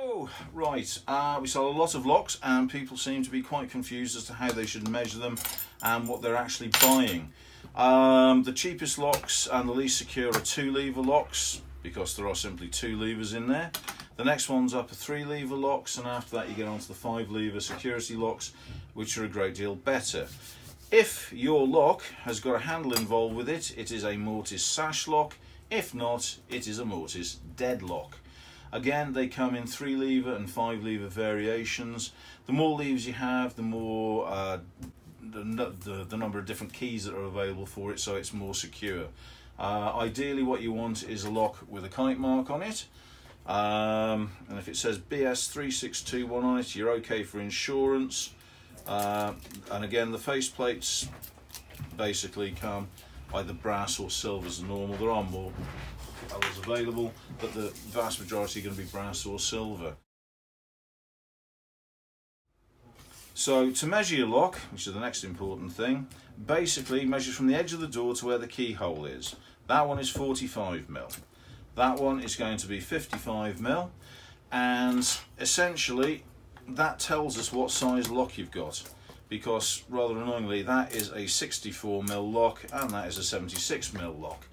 So, right, we sell a lot of locks and people seem to be quite confused as to how they should measure them and what they're actually buying. The cheapest locks and the least secure are 2-lever locks because there are simply 2 levers in there. The next one's up are 3-lever locks, and after that you get onto the 5-lever security locks, which are a great deal better. If your lock has got a handle involved with it, it is a mortice sash lock. If not, it is a mortice deadlock. Again, they come in 3-lever and 5-lever variations. The more levers you have, the more the number of different keys that are available for it, so it's more secure. Ideally, what you want is a lock with a kite mark on it. And if it says BS3621 on it, you're okay for insurance. And again, the face plates basically come either brass or silver as normal. There are more colours available, but the vast majority are going to be brass or silver. So to measure your lock, which is the next important thing, basically measure from the edge of the door to where the keyhole is. That one is 45mm. That one is going to be 55mm, and essentially that tells us what size lock you've got, because rather annoyingly that is a 64mm lock and that is a 76mm lock.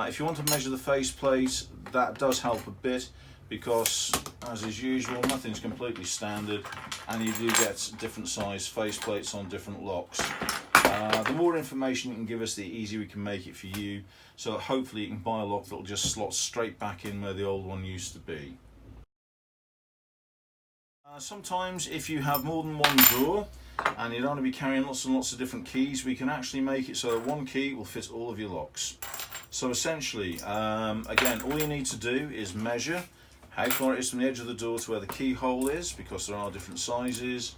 If you want to measure the faceplate, that does help a bit, because as is usual, nothing's completely standard and you do get different size faceplates on different locks. The more information you can give us, the easier we can make it for you, so that hopefully you can buy a lock that will just slot straight back in where the old one used to be. Sometimes if you have more than one door and you don't want to be carrying lots and lots of different keys, we can actually make it so that one key will fit all of your locks. So essentially, again, all you need to do is measure how far it is from the edge of the door to where the keyhole is, because there are different sizes.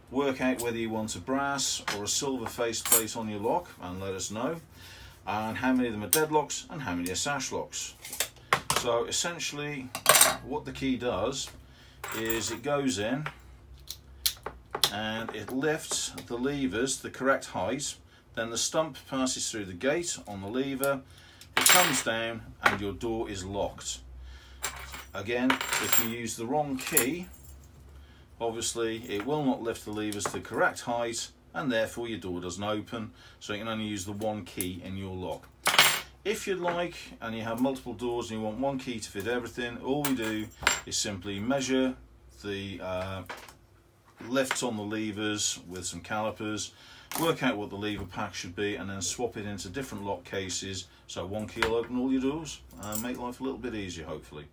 Work out whether you want a brass or a silver faceplate on your lock and let us know, and how many of them are deadlocks and how many are sash locks. So essentially what the key does is it goes in and it lifts the levers the correct height, then the stump passes through the gate on the lever, it comes down and your door is locked. Again, if you use the wrong key, obviously it will not lift the levers to the correct height and therefore your door doesn't open, so you can only use the one key in your lock. If you'd like, and you have multiple doors and you want one key to fit everything, all we do is simply measure the lifts on the levers with some calipers, work out what the lever pack should be, and then swap it into different lock cases, so one key will open all your doors and make life a little bit easier, hopefully.